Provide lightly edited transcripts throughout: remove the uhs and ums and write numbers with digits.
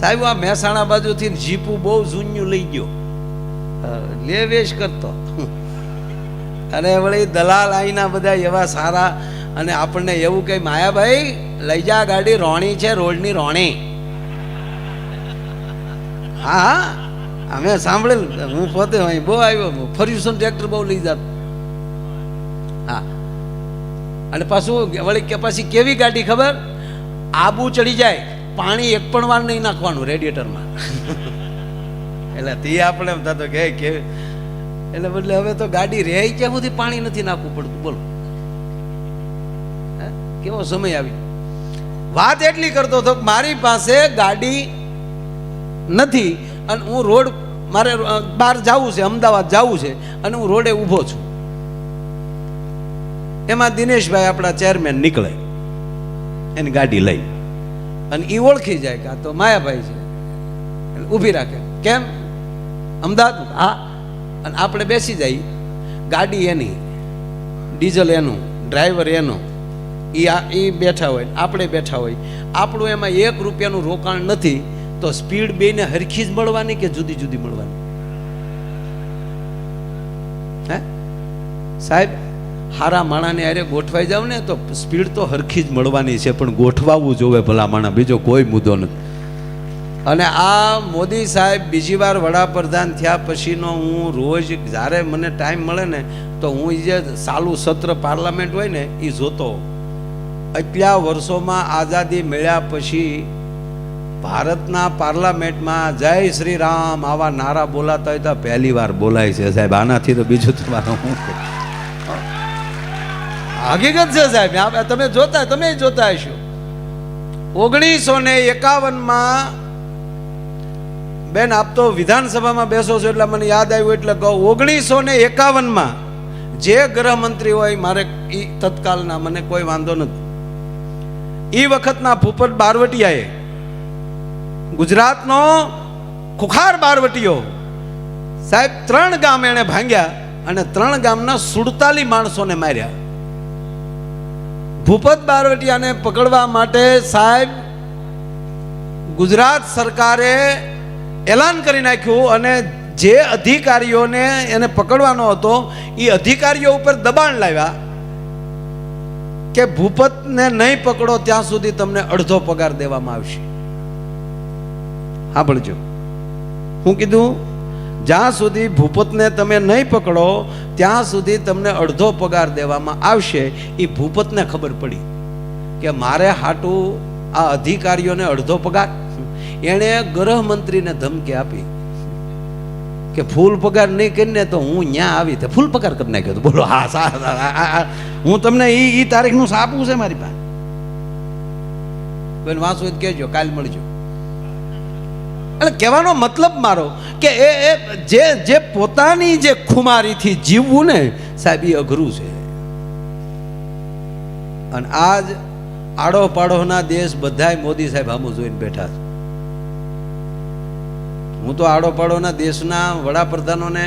સાહેબ આ મહેસાણા બાજુથી જીપું બહુ જૂન્યું લઈ ગયો, લે વેશ કરતો, અને વળી દલાલ આઈના બધા એવા સારા, અને આપણને એવું કહે માયાભાઈ લઈ જા ગાડી, રોણી છે રોડની રોણી. હા અમે સાંભળેલું, હું પોતે અહીં બહુ આવ્યો, ફર્યુસન ટ્રેક્ટર બહુ લઈ જાત. હા અને પાછું વળી કે પછી કેવી ગાડી ખબર, આબુ ચડી જાય પાણી એક પણ વાર નહીં નાખવાનું રેડિયેટરમાં. એટલે તે આપણે એમ થતો કે એટલે બદલે હવે તો ગાડી રહે ક્યાં સુધી પાણી નથી નાખવું પડતું. બોલો કેવો સમય આવી. વાત એટલી કરતો હતો કે મારી પાસે ગાડી નથી અને હું રોડ, મારે બહાર જવું છે, અમદાવાદ જવું છે, અને હું રોડે ઊભો છું. એમાં દિનેશભાઈ આપણા ચેરમેન નીકળે એની ગાડી લઈ, અને એ ઓળખી જાય કે આ તો માયાભાઈ છે, ઊભી રાખે. કેમ અમદાવાદ? હા. અને આપણે બેસી જઈએ, ગાડી એની, ડીઝલ એનું, ડ્રાઈવર એનો, એ બેઠા હોય, આપણે બેઠા હોય, આપણું એમાં 1 રૂપિયાનું રોકાણ નથી, તો સ્પીડ બેને હરખી જ મળવાની કે જુદી જુદી મળવાની? હે સાહેબ, હારા માણાને અરે ગોઠવાઈ જાવ ને તો સ્પીડ તો હરખી જ મળવાની છે, પણ ગોઠવાવું જોવે ભલા માણા, બીજો કોઈ મુદ્દો નથી. અને આ મોદી સાહેબ બીજી વાર વડાપ્રધાન થયા પછીનો હું રોજ જ્યારે મને ટાઈમ મળે ને તો હું જે ચાલુ સત્ર પાર્લામેન્ટ હોય ને એ જોતો. આટલા વર્ષોમાં આઝાદી મળ્યા પછી ભારતના પાર્લામેન્ટમાં જય શ્રી રામ આવા નારા બોલાતા હોય તો પહેલી વાર બોલાય છે સાહેબ. આનાથી તો બીજું તમારું શું હકીકત છે સાહેબ, તમે જોતા હશો. 1951માં બેન, આપ તો વિધાનસભામાં બેસો છો એટલે મને યાદ આવ્યું એટલે કહું, 1951માં જે ગૃહમંત્રી હોય મારે એ તત્કાલના, મને કોઈ વાંધો નથી, એ વખતના ભૂપત બારવટિયાએ, ગુજરાતનો ખુખાર બારવટીયો સાહેબ, 3 ગામ એને ભાંગ્યા અને 3 ગામના 47 માણસોને માર્યા. ભૂપત બારવટિયાને પકડવા માટે સાહેબ ગુજરાત સરકારે એલાન કરી નાખ્યું, અને જે અધિકારીઓને એને પકડવાનો હતો એ અધિકારીઓ ઉપર દબાણ લાવ્યા કે ભૂપતને નહીં પકડો ત્યાં સુધી તમને અડધો પગાર દેવામાં આવશે. હા ભણજો, હું કીધું જ્યાં સુધી ભૂપતને તમે નહીં પકડો ત્યાં સુધી તમને અડધો પગાર દેવામાં આવશે. એ ભૂપતને ખબર પડી કે મારે હાટું આ અધિકારીઓને અડધો પગાર. એણે ગૃહમંત્રીને ધમકી આપી કે ફૂલ પગાર નહીં કરીને તો હું ન્યા આવી તો ફૂલ પગાર કરી નાખ્યો. બોલો હા, હું તમને ઈ તારીખનું સાપું છે મારી પાસે. બેન વાંચો કહેજો, કાલ મળજો. એટલે કહેવાનો મતલબ મારો કે જે પોતાની જે ખુમારીથી જીવવું ને સાહેબ એ અઘરું છે. અને આજ આડો પાડોના દેશ બધાય મોદી સાહેબ આમ જોઈને બેઠા છે. હું તો આડો પાડોના દેશના વડાપ્રધાનોને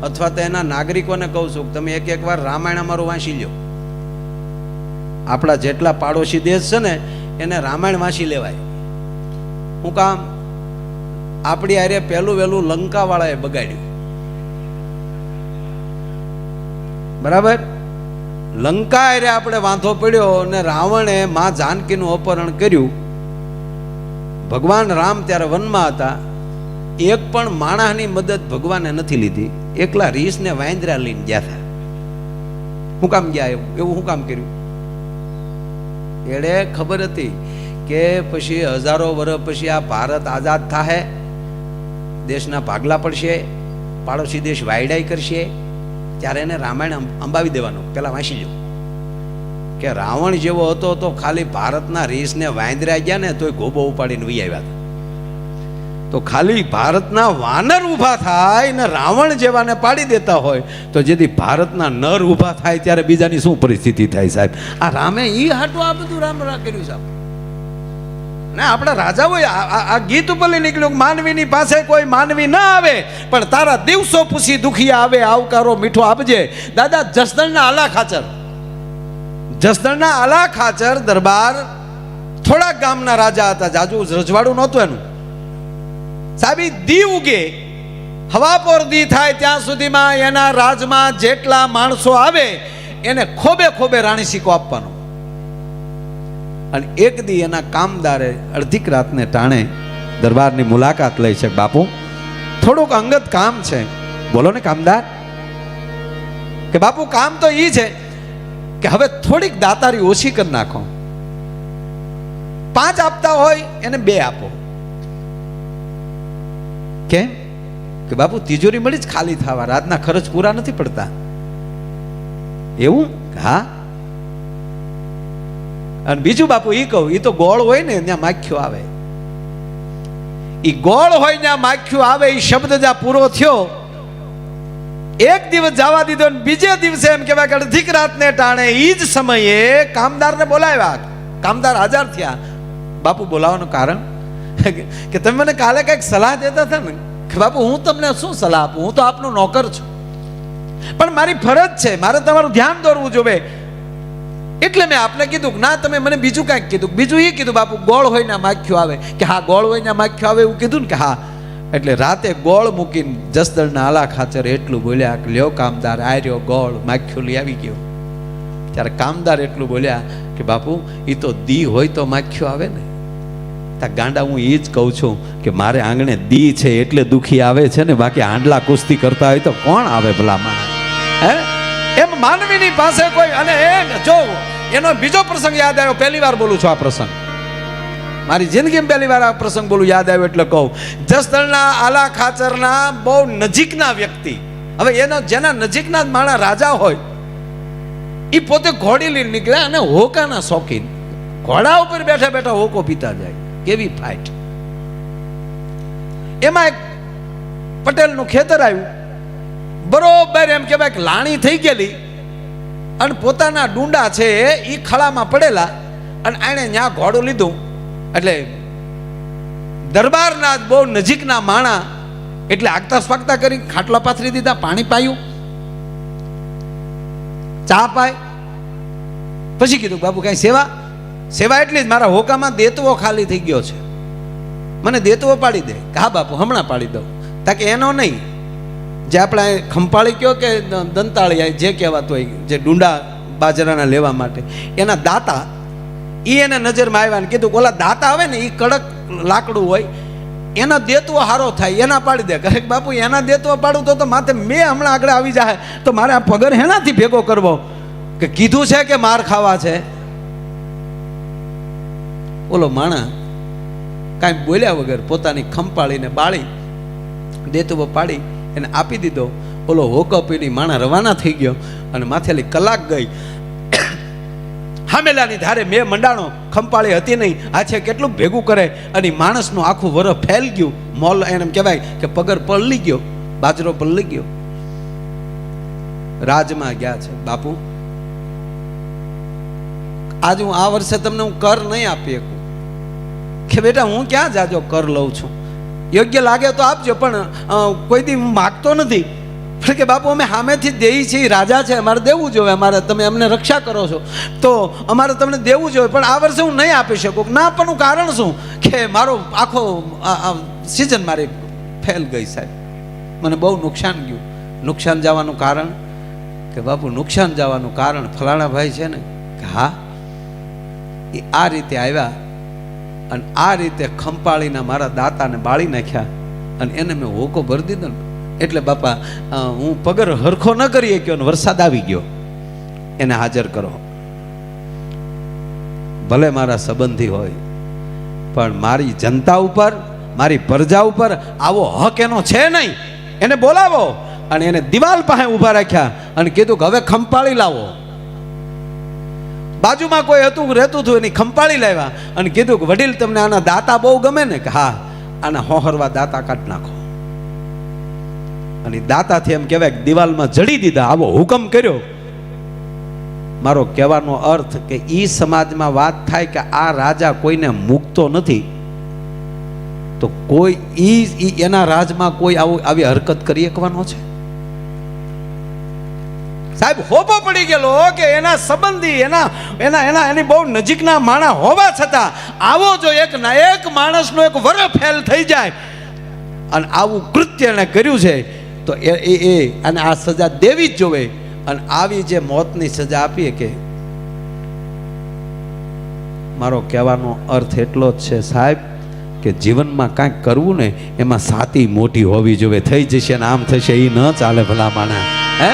અથવા તો એના નાગરિકોને કહું છું કે તમે એક વાર રામાયણ અમારું વાંચી લો. આપણા જેટલા પાડોશી દેશ છે ને એને રામાયણ વાંચી લેવાય. હું કામ, આપણી આરે પહેલું વહેલું લંકા વાળાએ બગાડ્યું. બરાબર, લંકા આરે આપણે વાંધો પડ્યો અને રાવણે માં જાનકીનું અપહરણ કર્યું. ભગવાન રામ ત્યારે વનમાં હતા, એક પણ માણસની મદદ ભગવાને નથી લીધી, એકલા રીસ ને વાંદરા લઈને ગયા હતા. શું કામ ગયા? એવું શું કામ કર્યું? એણે ખબર હતી કે પછી હજારો વર્ષ પછી આ ભારત આઝાદ થાહે, દેશના ભાગલા પડશે, પાડોશી દેશ વાયડાઈ કરશે, ત્યારે એને રામાયણ અંબાવી દેવાનું. પેલા વાંચી લો કે રાવણ જેવો હતો તો ખાલી ભારતના રીસને વાંદરા ગયા ને તોય ગોબો ઉપાડીને વહી આવ્યા હતા. તો ખાલી ભારતના વાનર ઊભા થાય ને રાવણ જેવાને પાડી દેતા હોય તો જેથી ભારતના નર ઊભા થાય ત્યારે બીજાની શું પરિસ્થિતિ થાય સાહેબ? આ રામે ઈ હાટું આ બધું રામ કર્યું સાહેબ. ને આપણા રાજાઓ આ ગીત ઉપર નીકળ્યું, માનવીની પાસે કોઈ માનવી ના આવે પણ તારા દિવસો પૂછી દુખિયા આવે, આવકારો મીઠો આપજે. દાદા જસદણના આલા ખાચર, જસદણના આલા ખાચર દરબાર થોડા ગામના રાજા હતા, જાજુ રજવાડું નહોતું એનું. સાહેબ ઈ દી ઉગે, હવા પર દી થાય ત્યાં સુધીમાં એના રાજમાં જેટલા માણસો આવે એને ખોબે ખોબે રાણી સિક્કો આપવાનો. અને એક દી એના કામદારે અડધીક રાતને ટાણે દરબારની મુલાકાત લઈ છે. બાપુ થોડુંક અંગત કામ છે, બોલો ને કામદાર. કે બાપુ કામ તો ઈ છે કે હવે થોડીક દાતારી ઓછી કરી નાખો, 5 આપતા હોય એને 2 આપો. કેમ? કે બાપુ તિજોરી મળી જ ખાલી થવા, રાતના ખર્ચ પૂરા નથી પડતા. એવું? હા. અને બીજું બાપુ ઈ કહું, ઈ તો ગોળ હોય ને ત્યાં માખ્યો આવે, ઈ ગોળ હોય ત્યાં માખ્યું આવે. ઈ શબ્દ જ્યાં પૂરો થયો, એક દિવસ જવા દીધો ને બીજે દિવસે એમ કહેવાય કે અડધીક રાતને ટાણે ઈ જ સમયે કામદારને બોલાવ્યા. કામદાર હાજર થયા. બાપુ બોલાવવાનું કારણ કે તમે મને કાલે કઈક સલાહ દેતા હતા ને કે બાપુ હું તમને શું સલાહ આપું, હું તો આપનો નોકર છું, પણ મારી ફરજ છે, મારે તમારું ધ્યાન દોરવું જોઈએ, એટલે મેં આપને કીધું કે ના તમે મને બીજું કાંઈક કીધું. બીજું એ કીધું બાપુ ગોળ હોય ને માખ્યું આવે. કે હા ગોળ હોય ને માખ્યું આવે એવું કીધું ને. કે હા. એટલે રાતે ગોળ મૂકીને જસદણના આલા ખાચર એટલું બોલ્યા કે લ્યો કામદાર, આ રહ્યો ગોળ, માખ્યું લઈ આવી ગયો. ત્યારે કામદાર એટલું બોલ્યા કે બાપુ એ તો દી હોય તો માખ્યું આવે ને. તા ગાંડા હું એ જ કહું છું કે મારે આંગણે દી છે એટલે દુખી આવે છે ને, બાકી આંડલા કુસ્તી કરતા હોય તો કોણ આવે ભલા માણસ? હે એમ માનવીની પાસે કોઈ. અને એ જો એનો બીજો પ્રસંગ યાદ આવ્યો, પહેલી વાર બોલું છું આ પ્રસંગ, મારી જિંદગીમાં પહેલી વાર આ પ્રસંગ બોલું, યાદ આવ્યો એટલે કહું. જસદણના આલા ખાચરના બહુ નજીકના વ્યક્તિ, હવે એનો જેના નજીકના જ માણસ રાજા હોય, એ પોતે ઘોડી લઈને નીકળ્યા અને હોકાના શોખીન, ઘોડા ઉપર બેઠા બેઠા હોકો પીતા જાય. કેવી ફાઇટ! એમાં એક પટેલનું ખેતર આવ્યું, બરોબર એમ કહેવાય કે લાણી થઈ ગયેલી, અને પોતાના ડુંડા છે એ ખળામાં પડેલા, અને આણે ત્યાં ઘોડું લીધું. એટલે દરબારના બહુ નજીકના માણા એટલે આગતા સ્વાગતા કરી ખાટલા પાથરી દીધા, પાણી પાયું, ચા પાય. પછી કીધું બાપુ કઈ સેવા? સેવા એટલી જ, મારા હોકામાં દેતવો ખાલી થઈ ગયો છે, મને દેતવો પાડી દે. હા બાપુ હમણાં પાડી દઉં. તાકે એનો નહીં, જે આપણે ખંપાળી કયો કે દંતાળી જે કહેવાતો હોય, જે ડુંડા બાજરાના લેવા માટે એના દાતા, એ એને નજરમાં આવ્યા ને કીધું ઓલા દાતા આવે ને એ કડક લાકડું હોય, એનો દેતવો હારો થાય, એના પાડી દે. કહે બાપુ એના દેતવો પાડું તો માથે મેં હમણાં આગળ આવી જાય તો મારે આ પગર હેનાથી ભેગો કરવો? કે કીધું છે કે માર ખાવા છે? ઓલો માણા કાંઈ બોલ્યા વગર પોતાની ખંપાળીને બાળી દેતવો પાડી એને આપી દીધો. ઓલો હોકો પીડી માણા રવાના થઈ ગયો, અને માથેલી કલાક ગઈ. હામેલાની ધારે મેં મંડાણો, ખંપાળી હતી નહીં, આ છે કેટલું ભેગું કરે, અને માણસનું આખું વરફ ફેલ ગયું. મોલ એને કહેવાય કે પગર પલળી ગયો, બાજરો પલળી ગયો. રાજમાં ગયા છે. બાપુ આજ હું આ વર્ષે તમને હું કર નહીં આપી શકું. કે બેટા હું ક્યાં જાજો કર લઉં છું, યોગ્ય લાગે તો આપજો, પણ કોઈ દી હું માગતો નથી. કે બાપુ અમે સામેથી દેઈ છીએ, રાજા છે, અમારે દેવું જોઈએ, અમારે તમે અમને રક્ષા કરો છો તો અમારે તમને દેવું જોઈએ, પણ આ વર્ષે હું નહીં આપી શકું. ના આપવાનું કારણ શું? કે મારો આખો સિઝન મારી ફેલ ગઈ સાહેબ, મને બહુ નુકસાન ગયું. નુકસાન જવાનું કારણ? કે બાપુ નુકસાન જવાનું કારણ ફલાણા ભાઈ છે ને. કે હા, એ આ રીતે આવ્યા અને આ રીતે ખંપાળીના મારા દાતાને બાળી નાખ્યા, અને એને મેં હોકો ભરી દીધો ને. એટલે બાપા હું પગર હરખો ન કરી શક્યો ને વરસાદ આવી ગયો, એને હાજર કરો. ભલે મારા સંબંધી હોય, પણ મારી જનતા ઉપર, મારી પ્રજા ઉપર આવો હક એનો છે નહીં. એને બોલાવો અને એને દિવાલ પાસે ઊભા રાખ્યા અને કીધું કે હવે ખંપાળી લાવો. બાજુમાં કોઈ હતું રહેતું હતું, એની ખંપાળી લાવ્યા અને કીધું કે વડીલ તમને આના દાતા બહુ ગમે ને? કે હા, આના હોહરવા દાતા કાઢ નાખો. અને દાતાથી એમ કહેવાય કે દિવાલમાં જડી દીધા. આવો હુકમ કર્યો. મારો કહેવાનો અર્થ કે ઈ સમાજમાં વાત થાય કે આ રાજા કોઈને મૂકતો નથી, તો કોઈ ઈ એના રાજમાં કોઈ આવી હરકત કરી શકવાનો છે? સાહેબ હોપો પડી ગયેલો કે એના સંબંધી, એની બહુ નજીકના માણસ હોવા છતાં આવો જો એક માણસનો એક વર ફેલ થઈ જાય અને આવું કૃત્ય એણે કર્યું છે તો એ અને આ સજા દેવી જ જોવે. અને આવી જે મોતની સજા આપીએ કે મારો કહેવાનો અર્થ એટલો જ છે સાહેબ કે જીવનમાં કાંઈક કરવું ને એમાં સાતી મોટી હોવી જોઈએ. થઈ જશે ને આમ થશે એ ન ચાલે ભલા માણા. હે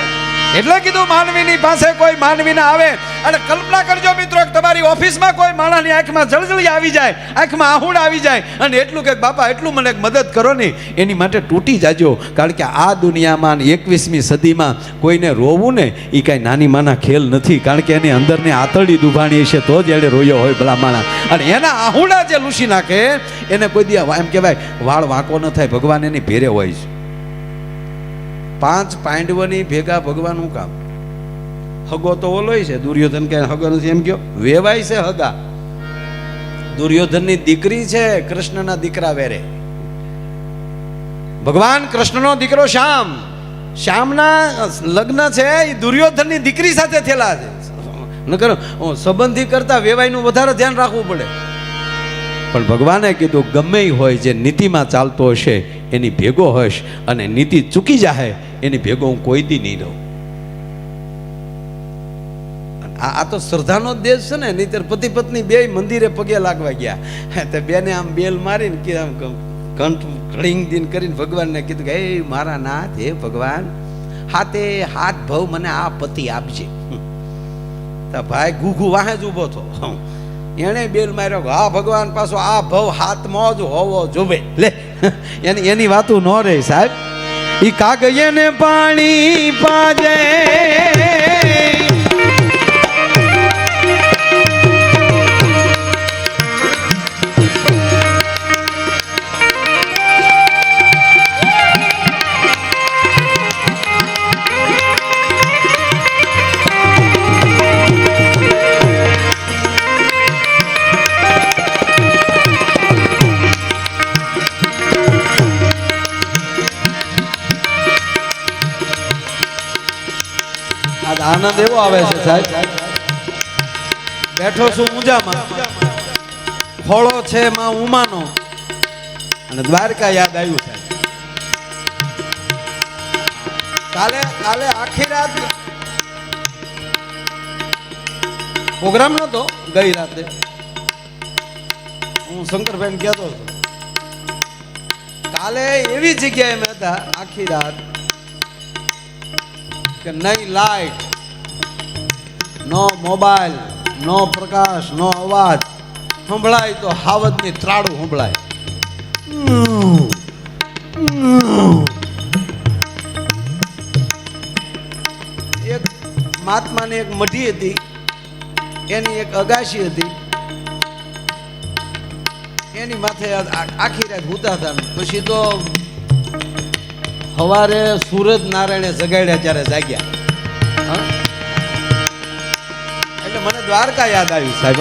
એટલે કીધું માનવીની પાસે કોઈ માનવી ના આવે. અને કલ્પના કરજો મિત્રો તમારી ઓફિસમાં કોઈ માણસની આંખમાં જળજળી આવી જાય, આંખમાં આહુડ આવી જાય અને એટલું કે બાપા એટલું મને મદદ કરો ને, એની માટે તૂટી જાજો. કારણ કે આ દુનિયામાં 21મી સદીમાં કોઈને રોવું ને એ કાંઈ નાની માના ખેલ નથી. કારણ કે એની અંદરની આતરડી દુભાણી છે તો જ એને રોયો હોય ભલા માણા. અને એના આહુડા જે લૂસી નાખે એને કોઈ દી એમ કહેવાય વાળ વાંકો ન થાય, ભગવાન એની ભેરે હોય છે. 5 પાંડવોની ભેગા ભગવાનનું કામ. હગો તો ઓલો છે દુર્યોધન, કે હગો નથી એમ કયો, વેવાય છે હગા. દુર્યોધનની દીકરી છે કૃષ્ણના દીકરા વેરે. ભગવાન કૃષ્ણનો દીકરો શ્યામ, શ્યામના લગ્ન છે એ દુર્યોધનની દીકરી સાથે થયેલા છે. નકર સંબંધી કરતા વેવાયનું વધારે ધ્યાન રાખવું પડે. પણ ભગવાને કીધું ગમે હોય જે નીતિમાં ચાલતો હશે એની ભેગો હશ, અને નીતિ ચૂકી જાય એની ભેગો હું કોઈ દી નહીં રહું. આ તો શ્રદ્ધાનો દેશ છે ને. નહીતર પતિ પત્ની બે મંદિરે પગે લાગવા ગયા તે બેને આમ બેલ મારીને કે આમ કંઠ રિંગ દીન કરીને ભગવાનને કીધું કે હે મારા નાથ, હે ભગવાન હાથે હાથ ભવ મને આ પતિ આપજે. તા ભાઈ ઘૂઘુ વાહે જ ઊભો થો. એણે બેલ માર્યો, હા ભગવાન પાછો આ ભવ હાથમાં જ હોવો જોવે. લે એની વાતું ન રહે સાહેબ. ઈ કાગયને પાણી પાજે આનંદ એવો આવે છે સાહેબ. બેઠો છું ઊંઝામાં, ખોળો છે માં ઉમાનો અને દ્વારકા યાદ આવ્યું સાહેબ. કાલે આખી રાત પ્રોગ્રામ નતો, ગઈ રાતે હું શંકરભાઈ કહેતો હતો. કાલે એવી જગ્યાએ મેં હતા આખી રાત કે નહીં લાઈટ, નો મોબાઈલ, નો પ્રકાશ, નો અવાજ. સંભળાય તો હાવજની ત્રાડું સંભળાય. એક મહાત્માની એક મઢી હતી, એની એક અગાશી હતી, એની માથે આખી રાત હુતા હતા. પછી તો સવારે સૂરજ નારાયણે જગાડ્યા ત્યારે જાગ્યા. એટલે મને દ્વારકા યાદ આવ્યું સાહેબ.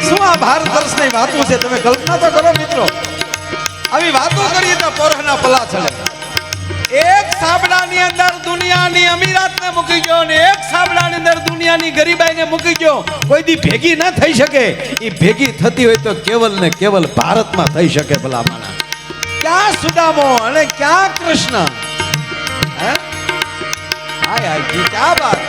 શું આ ભારત વર્ષની વાતો છે, તમે કલ્પના તો કરો મિત્રો. આવી વાતો કરીએ તો પોરના પલા ચડે. એક સાબડાની અંદર દુનિયાની અમીરાતને મૂકી ગયો અને એક સાબડાની અંદર દુનિયાની ગરીબાઈને મૂકી ગયો. કોઈ દી ભેગી ના થઈ શકે. એ ભેગી થતી હોય તો કેવલ ને કેવલ ભારતમાં થઈ શકે. ભલા માણા, ક્યાં સુદામો અને ક્યાં કૃષ્ણ. હે હાય હાય જી ક્યાં બાત.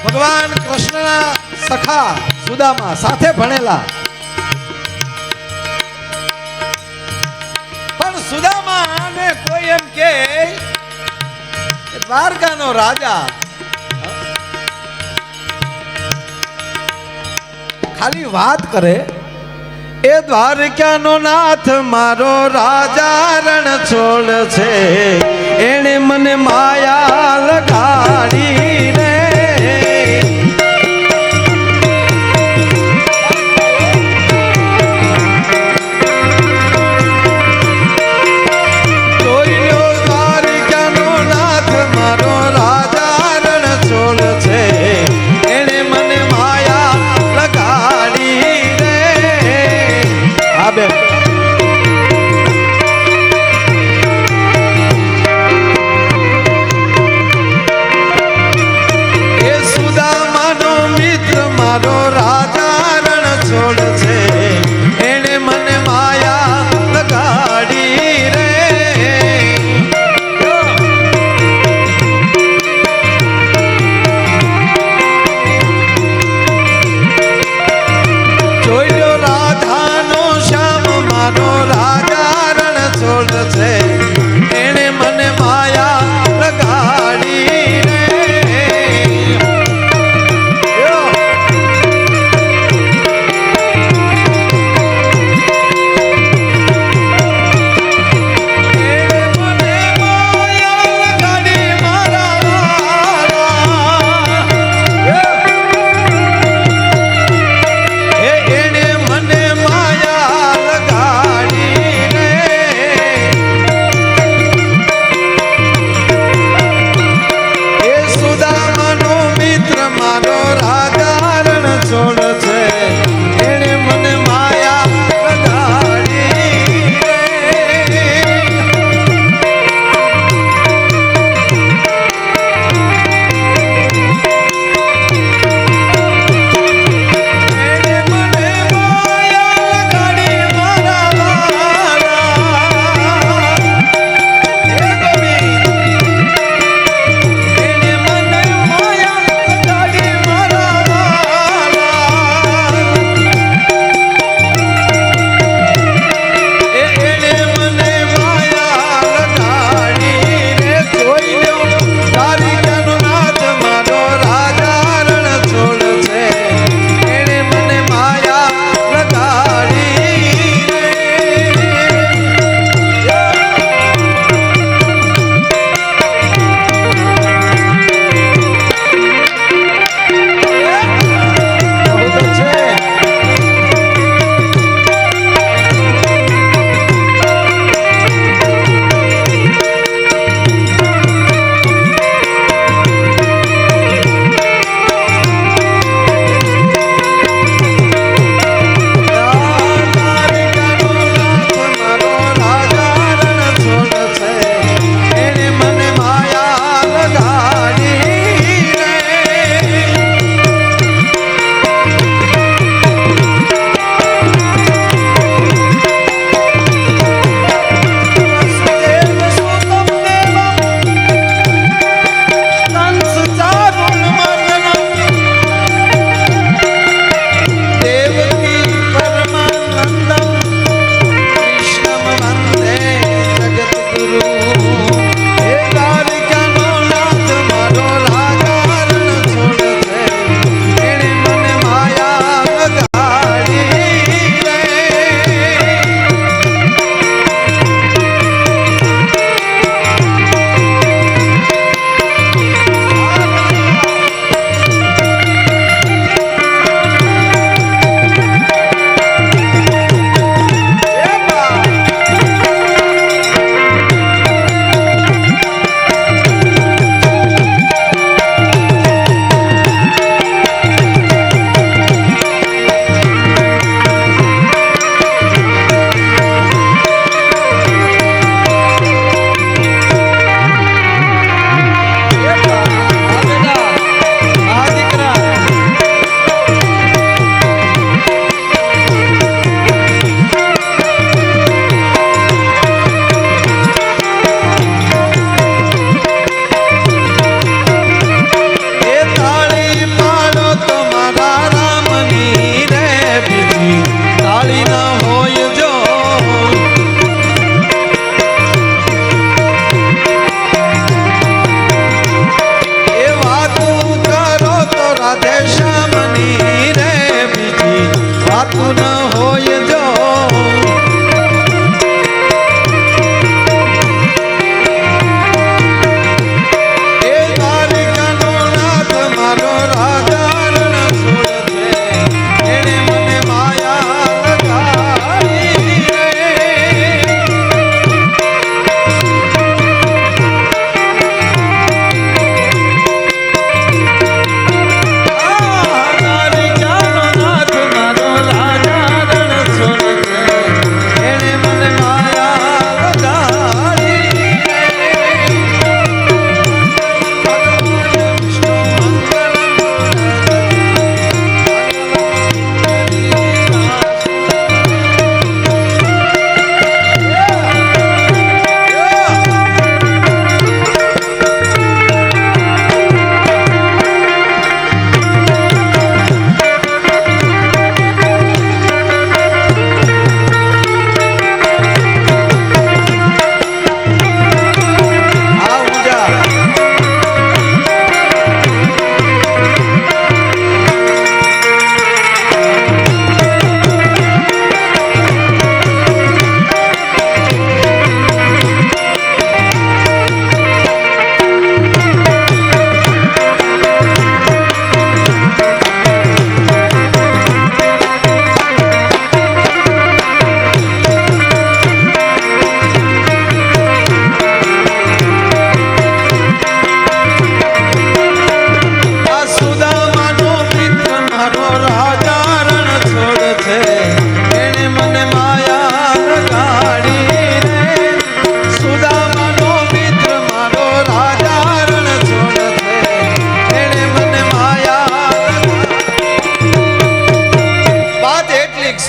ભગવાન કૃષ્ણના સખા સુદામા સાથે ભણેલા. સુદામા ને કોઈ એમ કે દ્વારકાનો રાજા ખાલી વાત કરે, એ દ્વારકાનો નાથ મારો રાજા રણ છોડ છે, એને મને માયા લગાડી રે. જાતું ન હોય જો એ દ્વારિકાનો નાથ મારો રાજા રણ છોડ છે એણે મને માયા લગાડી રે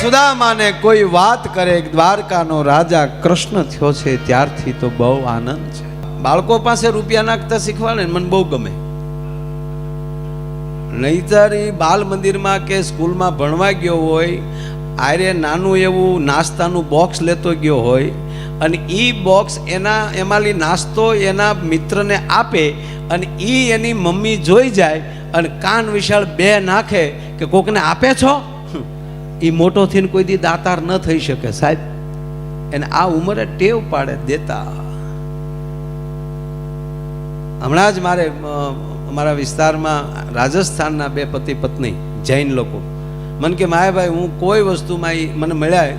સુદામાને કોઈ વાત કરે દ્વારકાનો રાજા કૃષ્ણ થયો છે ત્યારથી તો બહુ આનંદ છે. બાળકો પાસે રૂપિયા નાખતા શીખવાડે મને બહુ ગમે. નહીતર બાલ મંદિરમાં કે સ્કૂલમાં ભણવા ગયો હોય આરે નાનું એવું નાસ્તાનું બોક્સ લેતો ગયો હોય અને એ બોક્સ એમાંથી નાસ્તો એના મિત્રને આપે અને એ એની મમ્મી જોઈ જાય અને કાન વિશાળ બે નાખે કે કોકને આપે છો, એ મોટો થઈને કોઈ દી દાતાર ન થઈ શકે સાહેબ. એને આ ઉંમરે ટેવ પાડે દેતા. હમણાં જ અમારા વિસ્તારમાં રાજસ્થાનના બે પતિ પત્ની જૈન લોકો મને કે માયાભાઈ હું કોઈ વસ્તુમાં મને મળ્યા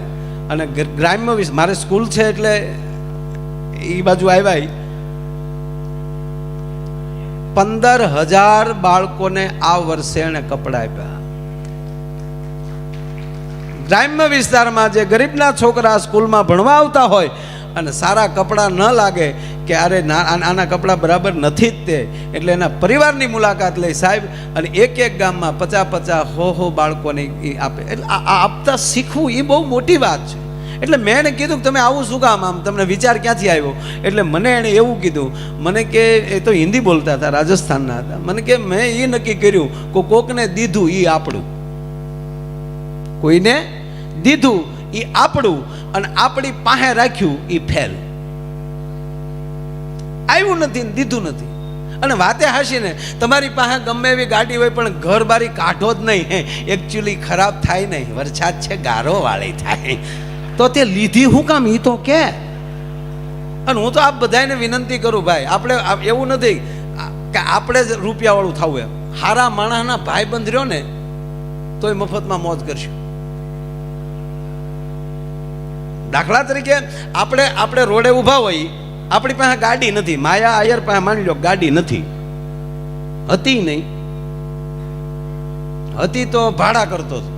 અને ગ્રામ્ય મારે સ્કૂલ છે એટલે એ બાજુ આવ્યા 15,000 બાળકોને આ વર્ષે એને કપડા આપ્યા. ગ્રામ્ય વિસ્તારમાં જે ગરીબના છોકરા સ્કૂલમાં ભણવા આવતા હોય અને સારા કપડાં ન લાગે કે અરે આના કપડાં બરાબર નથી જ તે, એટલે એના પરિવારની મુલાકાત લઈ સાહેબ અને એક ગામમાં 50 હો બાળકોને આપે. એટલે આ આપતા શીખવું એ બહુ મોટી વાત છે. એટલે મેં એને કીધું કે તમે આવું શું કામ, આમ તમને વિચાર ક્યાંથી આવ્યો? એટલે મને એણે એવું કીધું, મને કે એ તો હિન્દી બોલતા હતા, રાજસ્થાનના હતા. મને કે મેં એ નક્કી કર્યું કે કોકને દીધું એ આપણું, કોઈને દીધું એ આપણું અને આપણી પાસે રાખ્યું એ ફેલ. આવ્યું નથી દીધું નથી. અને વાતે હાશી ને તમારી પાસે ગમે એવી ગાડી હોય પણ ઘર બારી કાઢો જ નહીં, એકચ્યુઅલી ખરાબ થાય નહીં, વરસાદ છે ગારો વાળી થાય તો તે લીધી હું કામ એ તો કે. અને હું તો આપ બધાને વિનંતી કરું ભાઈ, આપણે એવું નથી કે આપણે જ રૂપિયા વાળું થવું એમ. હારા માણસના ભાઈ બંધ રહ્યો ને તોય મફતમાં મોજ કરશું. દાખલા તરીકે આપણે રોડે ઊભા હોય, આપણી પાસે ગાડી નથી, માયા આયર પાસે માની લો ગાડી નથી, હતી નહીં, હતી તો ભાડા કરતો હતો.